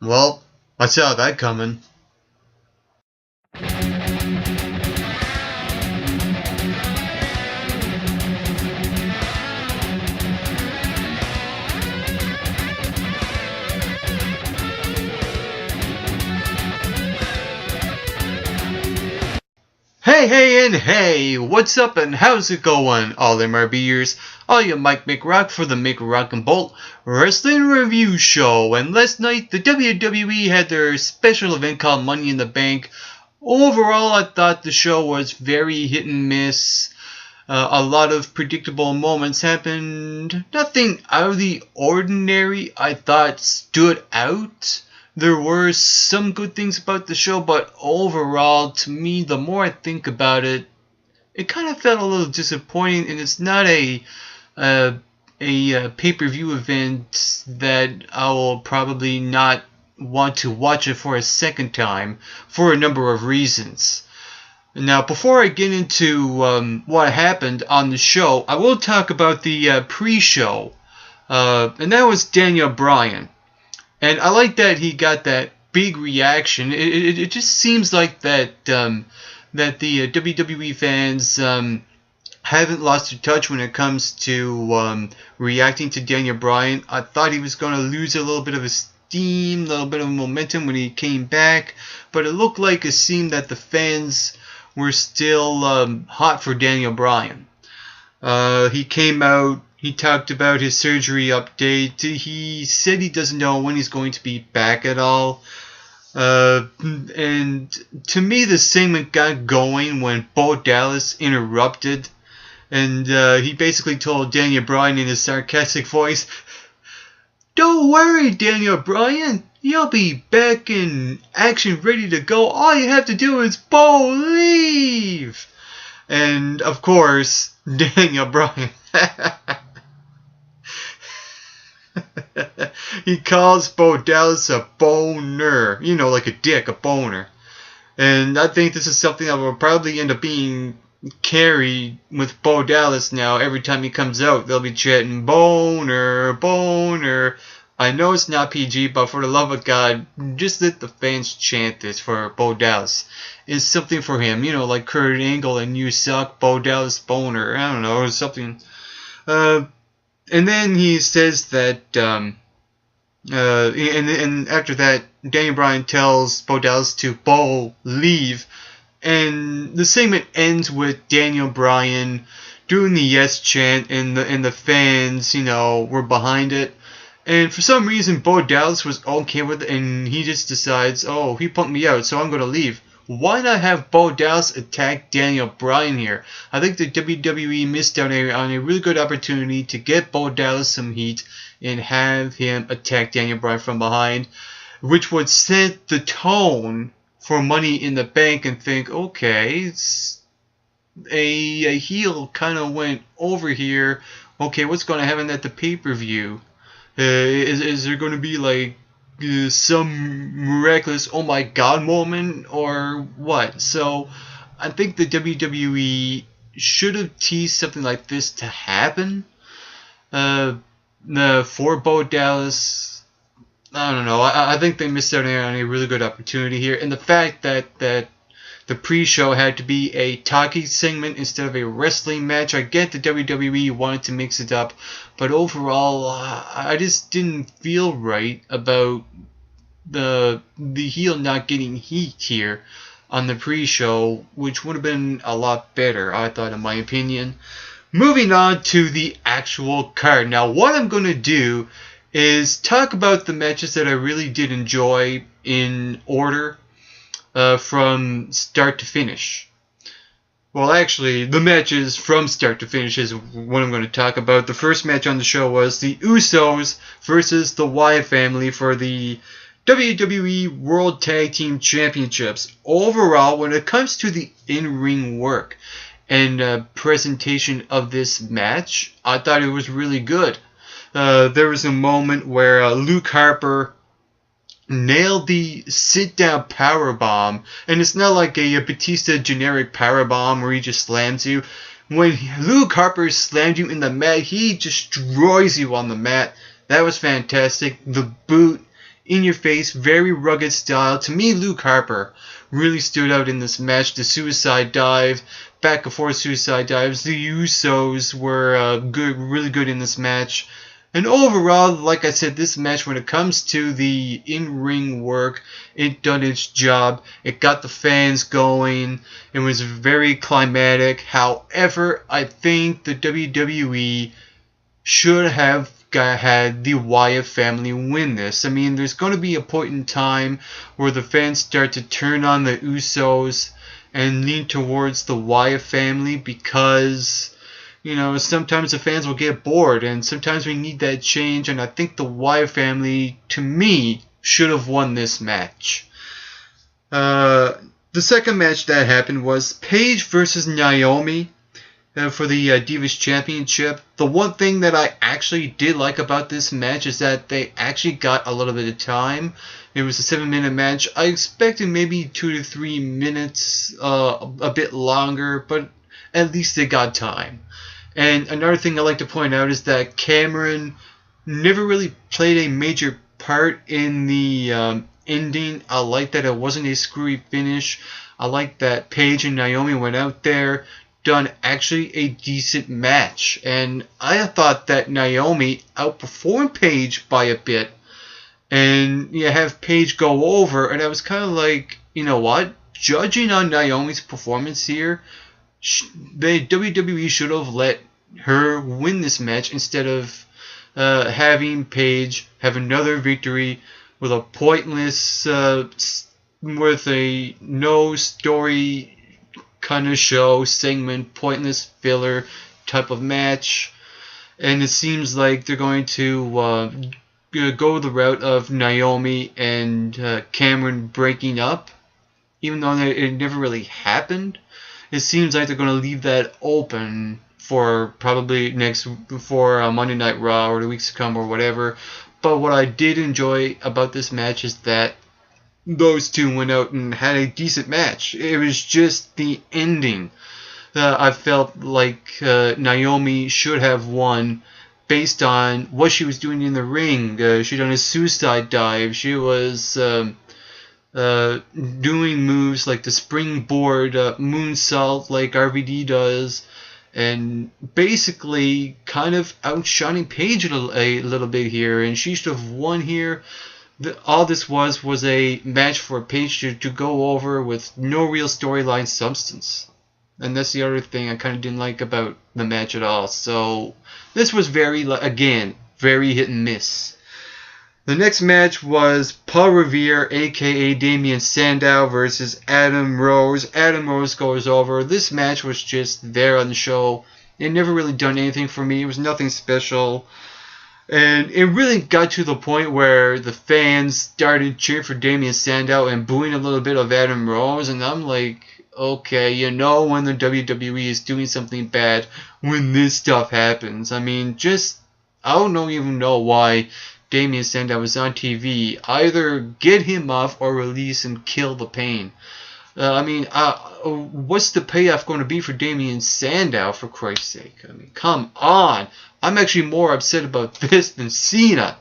Well, I saw that coming. Hey, what's up and how's it going, all MRBers? All you Mike McRock for the McRock and Bolt Wrestling Review Show. And last night, the WWE had their special event called Money in the Bank. Overall, I thought the show was very hit and miss. A lot of predictable moments happened. Nothing out of the ordinary I thought stood out. There were some good things about the show, but overall, to me, the more I think about it, it kind of felt a little disappointing, and it's not a pay-per-view event that I will probably not want to watch it for a second time for a number of reasons. Now, before I get into what happened on the show, I will talk about the pre-show, and that was Daniel Bryan. And I like that he got that big reaction. It just seems like that the WWE fans haven't lost their touch when it comes to reacting to Daniel Bryan. I thought he was going to lose a little bit of his steam, a little bit of momentum when he came back, but it looked like it seemed that the fans were still hot for Daniel Bryan. He came out. He talked about his surgery update. He said he doesn't know when he's going to be back at all. And to me, the segment got going when Bo Dallas interrupted. And he basically told Daniel Bryan in his sarcastic voice, "Don't worry, Daniel Bryan. You'll be back in action ready to go. All you have to do is believe." And of course, Daniel Bryan he calls Bo Dallas a boner. You know, like a dick, a boner. And I think this is something that will probably end up being carried with Bo Dallas now. Every time he comes out, they'll be chanting boner, boner. I know it's not PG, but for the love of God, just let the fans chant this for Bo Dallas. It's something for him, you know, like Kurt Angle and You Suck, Bo Dallas boner. I don't know, or something. And then he says that, and after that, Daniel Bryan tells Bo Dallas to leave, and the segment ends with Daniel Bryan doing the yes chant, and the fans, you know, were behind it. And for some reason, Bo Dallas was okay with it, and he just decides, oh, he pumped me out, so I'm going to leave. Why not have Bo Dallas attack Daniel Bryan here? I think the WWE missed out on a really good opportunity to get Bo Dallas some heat and have him attack Daniel Bryan from behind, which would set the tone for Money in the Bank and think, okay, it's a heel kind of went over here. Okay, what's going to happen at the pay-per-view? Is there going to be like some miraculous oh my god moment or what? So I think the WWE should have teased something like this to happen for Bo Dallas. I don't know. I think they missed out on a really good opportunity here, and the fact that the pre-show had to be a talking segment instead of a wrestling match. I get the WWE wanted to mix it up, but overall, I just didn't feel right about the heel not getting heat here on the pre-show, which would have been a lot better, I thought, in my opinion. Moving on to the actual card. Now, what I'm going to do is talk about the matches that I really did enjoy in order. From start to finish. Well, actually, the matches from start to finish is what I'm going to talk about. The first match on the show was the Usos versus the Wyatt family for the WWE World Tag Team Championships. Overall, when it comes to the in-ring work and presentation of this match, I thought it was really good. There was a moment where Luke Harper nailed the sit-down powerbomb, and it's not like a Batista generic powerbomb where he just slams you. When Luke Harper slammed you in the mat, he destroys you on the mat. That was fantastic. The boot in your face, very rugged style. To me, Luke Harper really stood out in this match. The suicide dive, back and forth suicide dives. The Usos were good, really good in this match. And overall, like I said, this match, when it comes to the in-ring work, it done its job. It got the fans going. It was very climatic. However, I think the WWE should have had the Wyatt family win this. I mean, there's going to be a point in time where the fans start to turn on the Usos and lean towards the Wyatt family because, you know, sometimes the fans will get bored, and sometimes we need that change, and I think the Wyatt family, to me, should have won this match. The second match that happened was Paige versus Naomi for the Divas Championship. The one thing that I actually did like about this match is that they actually got a little bit of time. It was a 7-minute match. I expected maybe 2 to 3 minutes, a bit longer, but at least they got time. And another thing I like to point out is that Cameron never really played a major part in the ending. I like that it wasn't a screwy finish. I like that Paige and Naomi went out there, done actually a decent match. And I thought that Naomi outperformed Paige by a bit. And you have Paige go over, and I was kind of like, you know what? Judging on Naomi's performance here, the WWE should have let her win this match instead of having Paige have another victory with a pointless, with a no story kind of show, segment, pointless filler type of match. And it seems like they're going to go the route of Naomi and Cameron breaking up, even though it never really happened. It seems like they're going to leave that open for probably for Monday Night Raw or the weeks to come or whatever. But what I did enjoy about this match is that those two went out and had a decent match. It was just the ending. I felt like Naomi should have won based on what she was doing in the ring. She done a suicide dive. She was doing moves like the springboard moonsault like RVD does, and basically kind of outshining Paige a little bit here, and she should have won here. All this was a match for Paige to go over with no real storyline substance. And that's the other thing I kind of didn't like about the match at all. So this was very hit and miss. The next match was Paul Revere, aka Damien Sandow, versus Adam Rose. Adam Rose goes over. This match was just there on the show. It never really done anything for me. It was nothing special. And it really got to the point where the fans started cheering for Damien Sandow and booing a little bit of Adam Rose. And I'm like, okay, you know when the WWE is doing something bad when this stuff happens. I mean, I don't even know why Damien Sandow was on TV. Either get him off or release and kill the pain. What's the payoff going to be for Damien Sandow, for Christ's sake? I mean, come on. I'm actually more upset about this than Cena.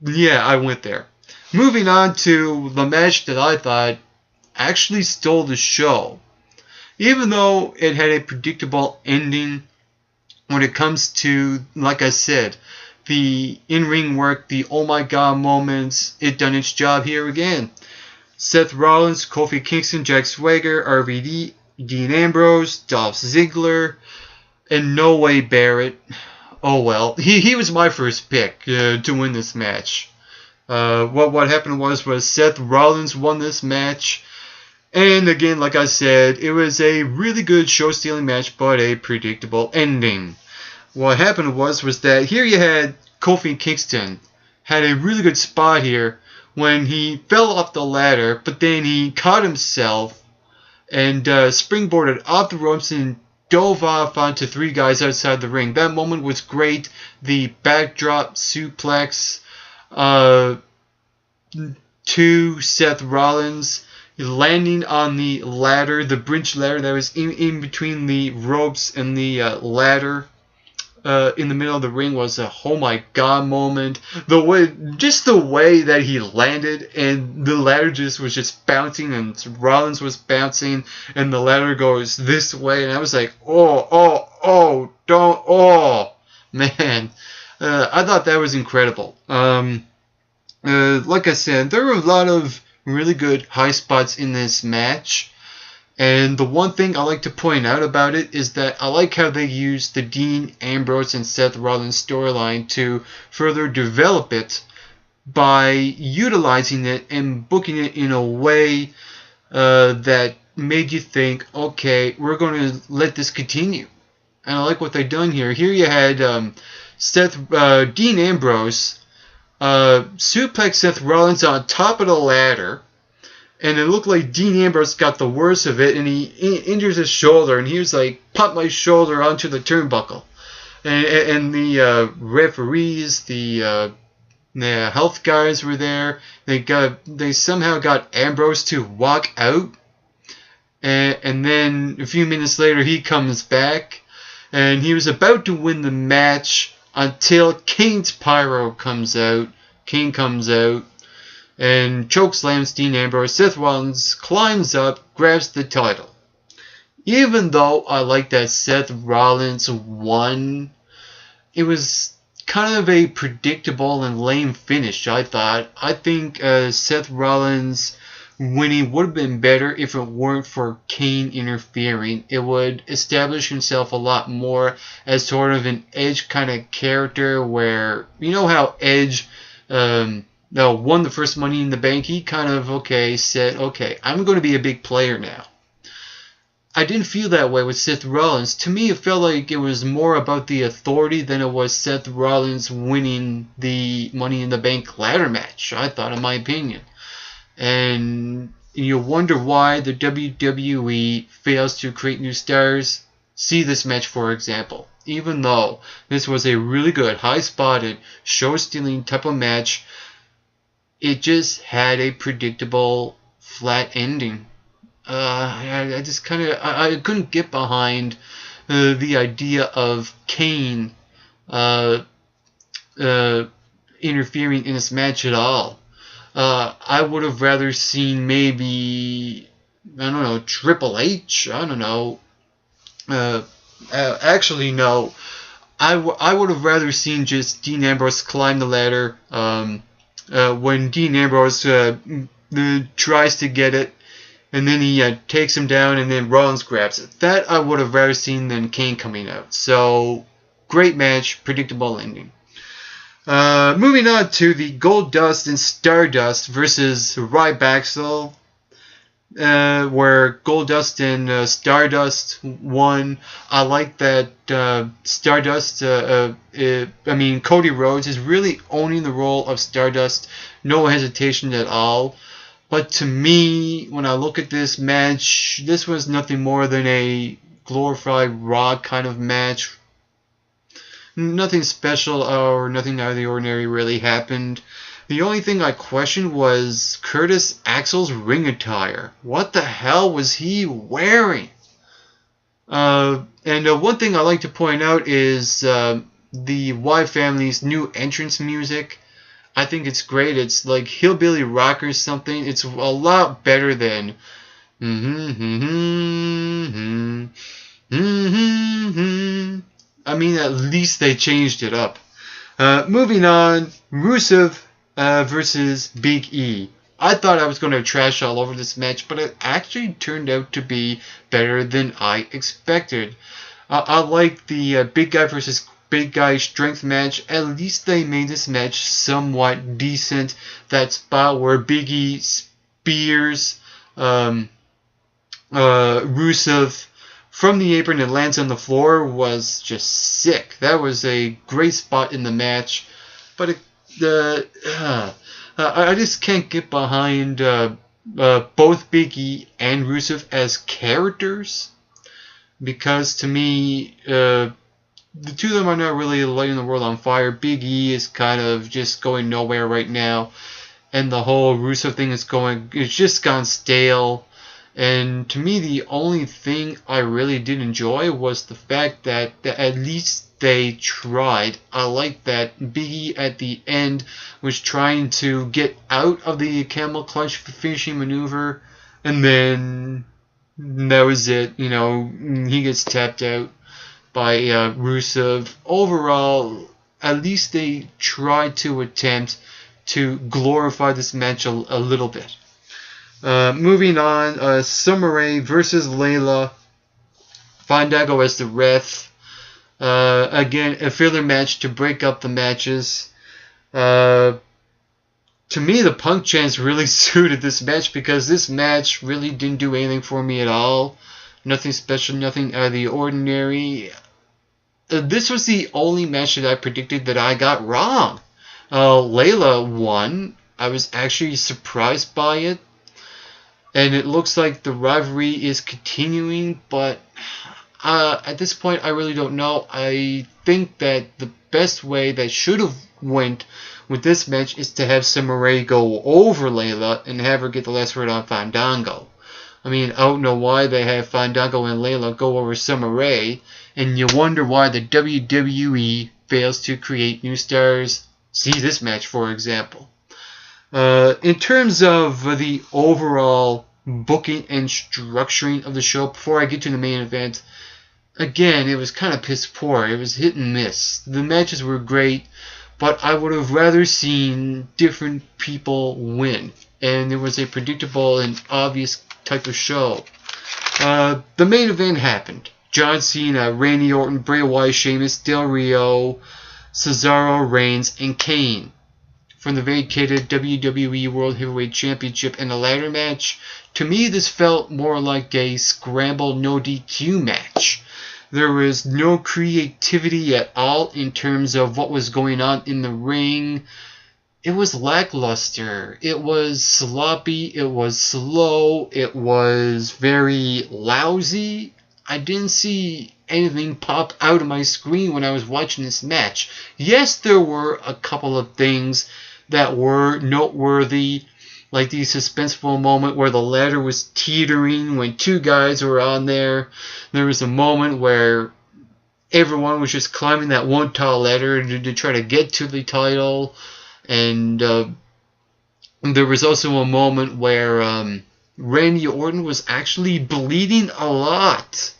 Yeah, I went there. Moving on to the match that I thought actually stole the show. Even though it had a predictable ending, when it comes to, like I said, the in-ring work, the oh my god moments, it done its job here again. Seth Rollins, Kofi Kingston, Jack Swagger, RVD, Dean Ambrose, Dolph Ziggler, and No Way Barrett. Oh well, he was my first pick to win this match. What happened was Seth Rollins won this match. And again, like I said, it was a really good show-stealing match, but a predictable ending. What happened was that here you had Kofi Kingston had a really good spot here when he fell off the ladder, but then he caught himself and springboarded off the ropes and dove off onto 3 guys outside the ring. That moment was great. The backdrop suplex to Seth Rollins, landing on the ladder, the bridge ladder that was in between the ropes and the ladder. in the middle of the ring was a oh my god moment. Just the way that he landed, and the ladder just was just bouncing, and Rollins was bouncing, and the ladder goes this way, and I was like, man. I thought that was incredible. Like I said, there were a lot of really good high spots in this match. And the one thing I like to point out about it is that I like how they used the Dean Ambrose and Seth Rollins storyline to further develop it by utilizing it and booking it in a way that made you think, okay, we're going to let this continue. And I like what they've done here. Here you had Dean Ambrose suplex Seth Rollins on top of the ladder. And it looked like Dean Ambrose got the worst of it, and he injures his shoulder, and he was like, pop my shoulder onto the turnbuckle. And the referees, the health guys were there. They somehow got Ambrose to walk out. And then a few minutes later, he comes back, and he was about to win the match until Kane's pyro comes out. Kane comes out and chokeslams Dean Ambrose. Seth Rollins climbs up, grabs the title. Even though I like that Seth Rollins won, it was kind of a predictable and lame finish, I thought. I think Seth Rollins winning would have been better if it weren't for Kane interfering. It would establish himself a lot more as sort of an Edge kind of character, where, you know how Edge won the first Money in the Bank? He kind of, said, I'm going to be a big player now. I didn't feel that way with Seth Rollins. To me, it felt like it was more about the authority than it was Seth Rollins winning the Money in the Bank ladder match, I thought, in my opinion. And you wonder why the WWE fails to create new stars. See this match, for example. Even though this was a really good, high-spotted, show-stealing type of match, it just had a predictable, flat ending. I just kind of I couldn't get behind the idea of Kane interfering in this match at all. I would have rather seen maybe, I don't know, Triple H. I don't know. Actually, no. I would have rather seen just Dean Ambrose climb the ladder. When Dean Ambrose tries to get it, and then he takes him down, and then Rollins grabs it. That I would have rather seen than Kane coming out. So, great match, predictable ending. Moving on to the Goldust and Stardust versus Ryback, where Goldust and Stardust won. I like that Stardust, Cody Rhodes is really owning the role of Stardust. No hesitation at all. But to me, when I look at this match, this was nothing more than a glorified Raw kind of match. Nothing special or nothing out of the ordinary really happened. The only thing I questioned was Curtis Axel's ring attire. What the hell was he wearing? And one thing I like to point out is the Wyatt family's new entrance music. I think it's great. It's like Hillbilly Rock or something. It's a lot better than I mean, at least they changed it up. Moving on, Rusev versus Big E. I thought I was going to trash all over this match, but it actually turned out to be better than I expected. I like the big guy versus big guy strength match. At least they made this match somewhat decent. That spot where Big E spears Rusev from the apron and lands on the floor was just sick. That was a great spot in the match. But I just can't get behind both Big E and Rusev as characters. Because to me, the two of them are not really lighting the world on fire. Big E is kind of just going nowhere right now. And the whole Rusev thing it's just gone stale. And to me, the only thing I really did enjoy was the fact that at least they tried. I like that Biggie at the end was trying to get out of the camel clutch finishing maneuver, and then that was it. You know, he gets tapped out by Rusev. Overall, at least they tried to attempt to glorify this match a little bit. Moving on, Summer Rae versus Layla. Fandango as the ref. Again, a filler match to break up the matches. To me, the Punk chants really suited this match because this match really didn't do anything for me at all. Nothing special, nothing out of the ordinary. This was the only match that I predicted that I got wrong. Layla won. I was actually surprised by it. And it looks like the rivalry is continuing, but at this point I really don't know. I think that the best way that should have went with this match is to have Summer Rae go over Layla and have her get the last word on Fandango. I mean, I don't know why they have Fandango and Layla go over Summer Rae, and you wonder why the WWE fails to create new stars. See this match, for example. In terms of the overall booking and structuring of the show, before I get to the main event, again, it was kind of piss poor. It was hit and miss. The matches were great, but I would have rather seen different people win. And it was a predictable and obvious type of show. The main event happened. John Cena, Randy Orton, Bray Wyatt, Sheamus, Del Rio, Cesaro, Reigns, and Kane from the vacated WWE World Heavyweight Championship in a ladder match. To me, this felt more like a scramble no DQ match. There was no creativity at all in terms of what was going on in the ring. It was lackluster. It was sloppy. It was slow. It was very lousy. I didn't see anything pop out of my screen when I was watching this match. Yes, there were a couple of things that were noteworthy, like the suspenseful moment where the ladder was teetering when two guys were on there. There was a moment where everyone was just climbing that one tall ladder to try to get to the title. And there was also a moment where Randy Orton was actually bleeding a lot.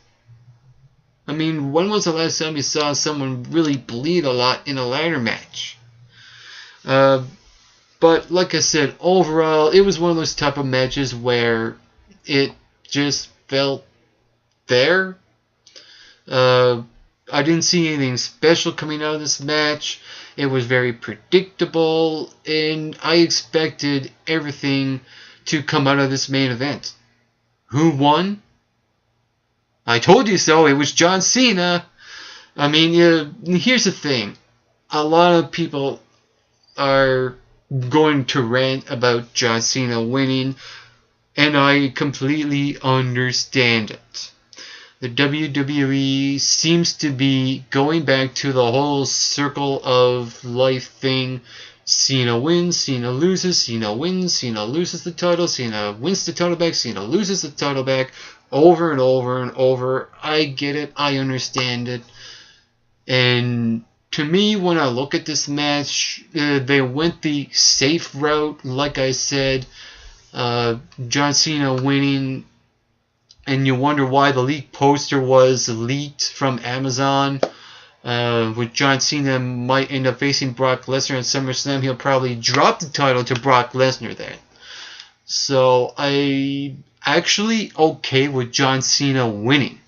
I mean, when was the last time you saw someone really bleed a lot in a ladder match? But like I said, overall, it was one of those type of matches where it just felt there. I didn't see anything special coming out of this match. It was very predictable, and I expected everything to come out of this main event. Who won? I told you so. It was John Cena. I mean, here's the thing. A lot of people are going to rant about John Cena winning, and I completely understand it. The WWE seems to be going back to the whole circle of life thing. Cena wins, Cena loses, Cena wins, Cena loses the title, Cena wins the title back, Cena loses the title back, over and over and over. I get it, I understand it. And to me, when I look at this match, they went the safe route, like I said. John Cena winning, and you wonder why the leaked poster was leaked from Amazon. With John Cena might end up facing Brock Lesnar at SummerSlam, he'll probably drop the title to Brock Lesnar then. So I'm actually okay with John Cena winning,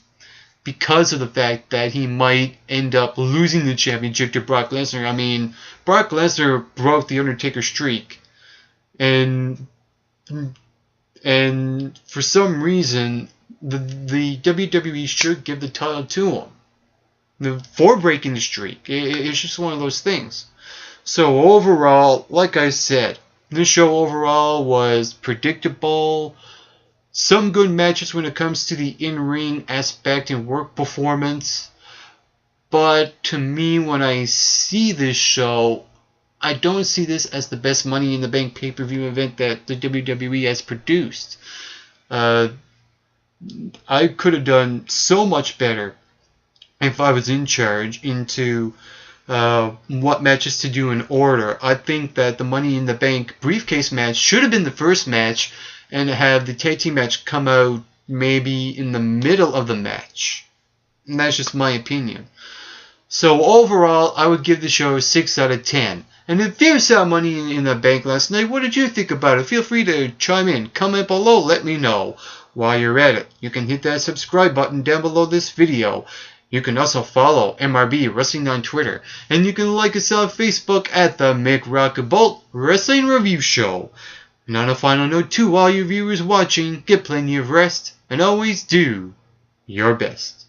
because of the fact that he might end up losing the championship to Brock Lesnar. I mean, Brock Lesnar broke the Undertaker streak, and for some reason, the WWE should give the title to him for breaking the streak. It's just one of those things. So overall, like I said, this show overall was predictable. Some good matches when it comes to the in-ring aspect and work performance. But to me, when I see this show, I don't see this as the best Money in the Bank pay-per-view event that the WWE has produced. I could have done so much better if I was in charge into what matches to do in order. I think that the Money in the Bank briefcase match should have been the first match, and have the tag team match come out maybe in the middle of the match. And that's just my opinion. So overall, I would give the show a 6 out of 10. And if you saw Money in the Bank last night, what did you think about it? Feel free to chime in. Comment below, let me know. While you're at it, you can hit that subscribe button down below this video. You can also follow MRB Wrestling on Twitter. And you can like us on Facebook at the McRockabalt Wrestling Review Show. And on a final note to all you viewers watching, get plenty of rest and always do your best.